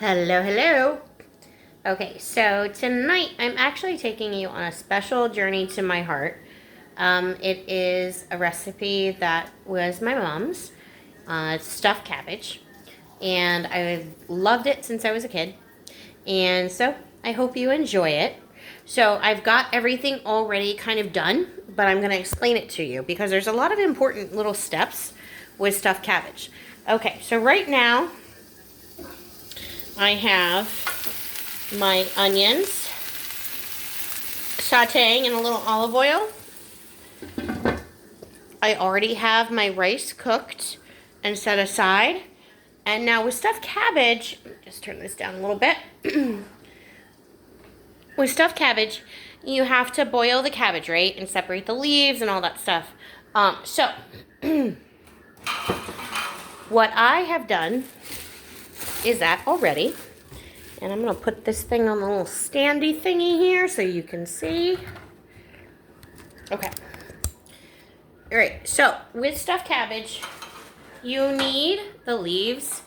Hello, hello. Okay, so tonight I'm actually taking you on a special journey to my heart. It is a recipe that was my mom's. It's stuffed cabbage, and I've loved it since I was a kid. And so I hope you enjoy it. So I've got everything already kind of done, but I'm going to explain it to you because there's a lot of important little steps with stuffed cabbage. Okay, so right now I have my onions sauteing in a little olive oil. I already have my rice cooked and set aside. And now with stuffed cabbage, just turn this down a little bit. With stuffed cabbage, you have to boil the cabbage, right? And separate the leaves and all that stuff. So, what I have done is that already. And I'm going to put this thing on the little standy thingy here so you can see. Okay. All right, so with stuffed cabbage, you need the leaves,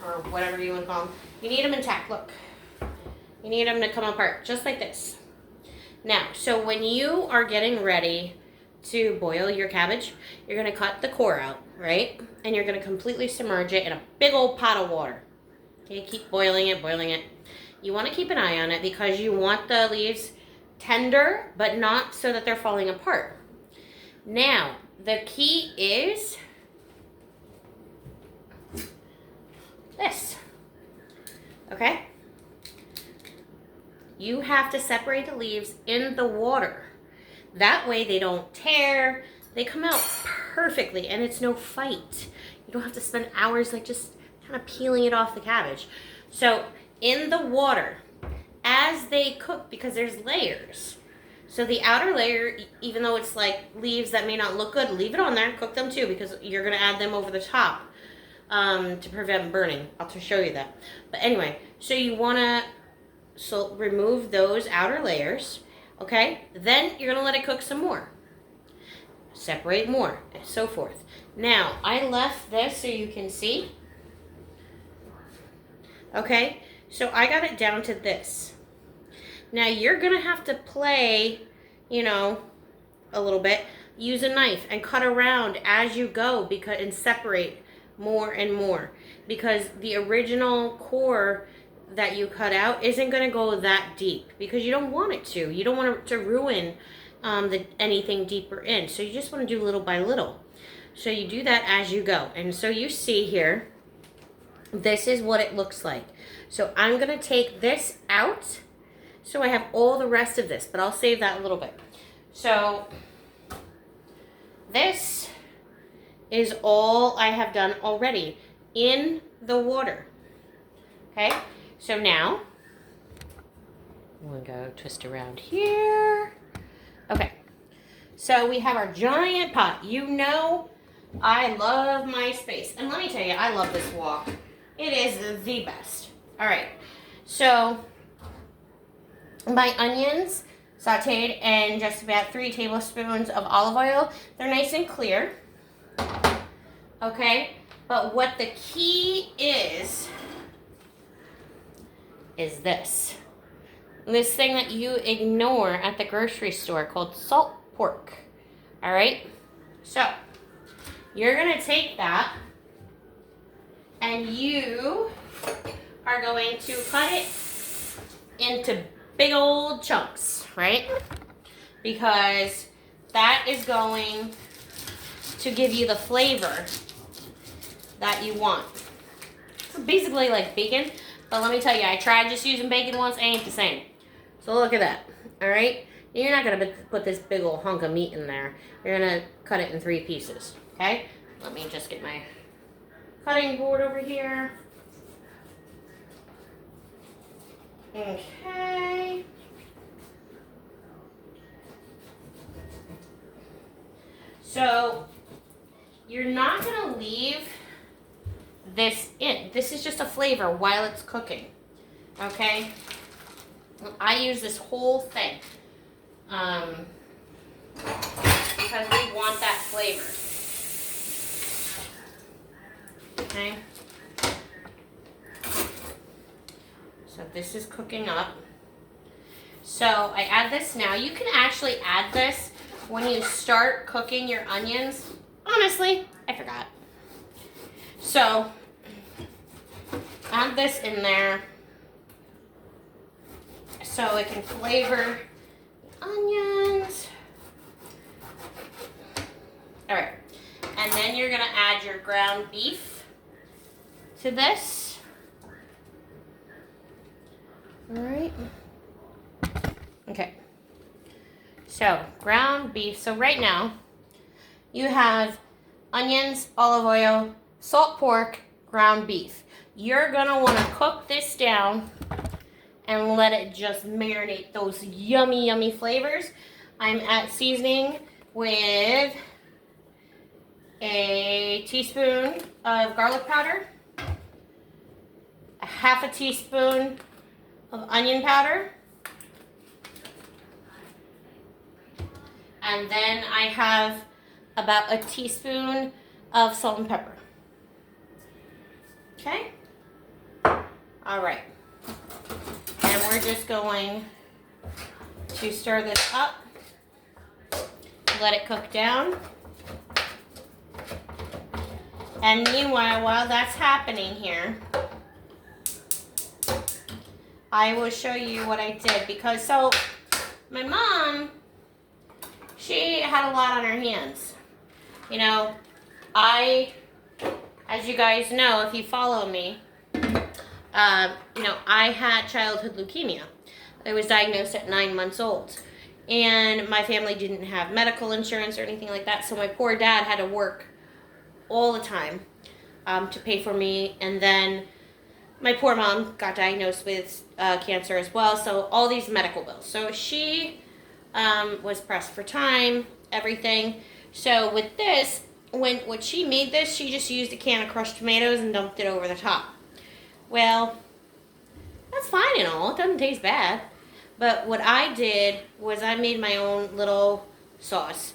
or whatever you want to call them. You need them intact, look. You need them to come apart, just like this. Now, so when you are getting ready to boil your cabbage, you're going to cut the core out, right? And you're going to completely submerge it in a big old pot of water. Okay, keep boiling it, boiling it. You want to keep an eye on it because you want the leaves tender, but not so that they're falling apart. Now, the key is this. Okay? You have to separate the leaves in the water. That way they don't tear. They come out perfectly and it's no fight. You don't have to spend hours like just kind of peeling it off the cabbage. So in the water, as they cook, because there's layers. So the outer layer, even though it's like leaves that may not look good, leave it on there, cook them too, because you're gonna add them over the top to prevent burning. I'll just show you that. But anyway, so you wanna remove those outer layers, okay? Then you're gonna let it cook some more. Separate more, and so forth. Now, I left this so you can see. Okay, so I got it down to this. Now you're gonna have to play, a little bit. Use a knife and cut around as you go and separate more and more. Because the original core that you cut out isn't gonna go that deep because you don't want it to. You don't want it to ruin anything deeper in. So you just wanna do little by little. So you do that as you go. And so you see here, this is what it looks like. So I'm going to take this out so I have all the rest of this, but I'll save that a little bit. So this is all I have done already in the water. Okay, so now I'm going to go twist around here. Okay, so we have our giant pot. I love my space. And let me tell you, I love this wok. It is the best. All right, so my onions sauteed in just about 3 tablespoons of olive oil. They're nice and clear. Okay, but what the key is this. This thing that you ignore at the grocery store called salt pork. All right, so you're gonna take that and you are going to cut it into big old chunks, right? Because that is going to give you the flavor that you want. It's basically like bacon, but let me tell you, I tried just using bacon once, it ain't the same. So look at that, all right? You're not gonna put this big old hunk of meat in there. You're gonna cut it in 3 pieces, okay? Let me just get my cutting board over here. Okay. So you're not going to leave this in. This is just a flavor while it's cooking. Okay? I use this whole thing because we want that flavor. Okay? So this is cooking up. So I add this now. You can actually add this when you start cooking your onions. Honestly, I forgot. So add this in there so it can flavor the onions. All right, and then you're gonna add your ground beef to this. All right. Okay. So ground beef. So right now you have onions, olive oil, salt pork, ground beef. You're gonna want to cook this down and let it just marinate those yummy, yummy flavors. I'm at seasoning with a teaspoon of garlic powder, a half a teaspoon of onion powder, and then I have about a teaspoon of salt and pepper. Okay? All right. And we're just going to stir this up, let it cook down. And meanwhile, while that's happening here, I will show you what I did. Because, so, my mom, she had a lot on her hands. You know, as you guys know, if you follow me, you know, I had childhood leukemia. I was diagnosed at 9 months old. And my family didn't have medical insurance or anything like that, so my poor dad had to work all the time to pay for me. And then my poor mom got diagnosed with cancer as well, so all these medical bills. So she was pressed for time, everything. So with this, when she made this, she just used a can of crushed tomatoes and dumped it over the top. Well, that's fine and all. It doesn't taste bad. But what I did was I made my own little sauce.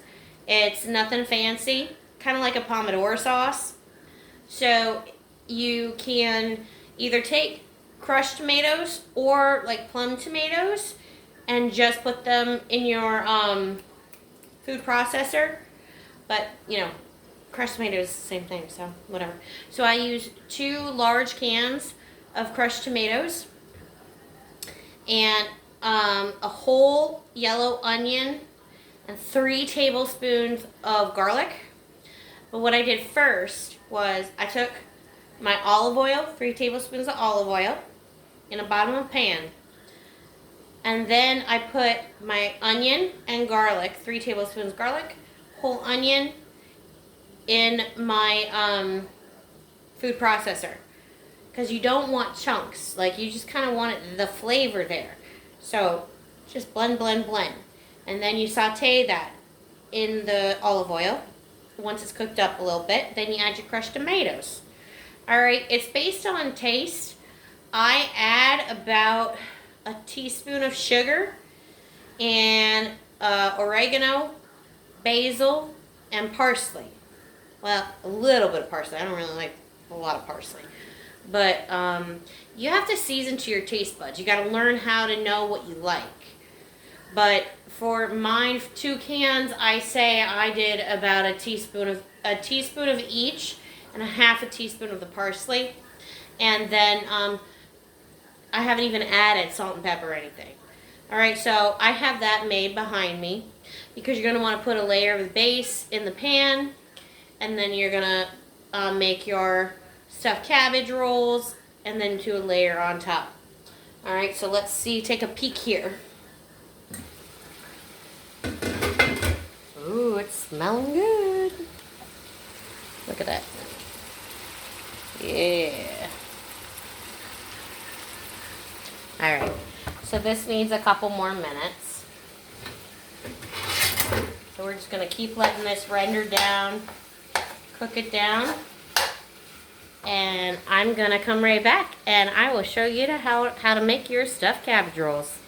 It's nothing fancy, kind of like a pomodoro sauce. So you can either take crushed tomatoes or like plum tomatoes and just put them in your food processor. But, you know, crushed tomatoes is the same thing, so whatever. So I used 2 large cans of crushed tomatoes and a whole yellow onion and 3 tablespoons of garlic. But what I did first was I took my olive oil, 3 tablespoons of olive oil in the bottom of a pan. And then I put my onion and garlic, 3 tablespoons garlic, whole onion, in my food processor. Because you don't want chunks. Like, you just kind of want the flavor there. So, just blend, blend, blend. And then you saute that in the olive oil. Once it's cooked up a little bit, then you add your crushed tomatoes. Alright, it's based on taste. I add about a teaspoon of sugar and oregano, basil, and parsley. Well, a little bit of parsley. I don't really like a lot of parsley. But you have to season to your taste buds. You got to learn how to know what you like. But for mine, 2 cans, I say I did about a teaspoon of each and a half a teaspoon of the parsley. And then I haven't even added salt and pepper or anything. Alright, so I have that made behind me because you're going to want to put a layer of the base in the pan, and then you're going to make your stuffed cabbage rolls and then do a layer on top. Alright, so let's see, take a peek here. Ooh, it's smelling good. Look at that. Yeah. Alright, so this needs a couple more minutes. So we're just going to keep letting this render down, cook it down, and I'm going to come right back and I will show you how to make your stuffed cabbage rolls.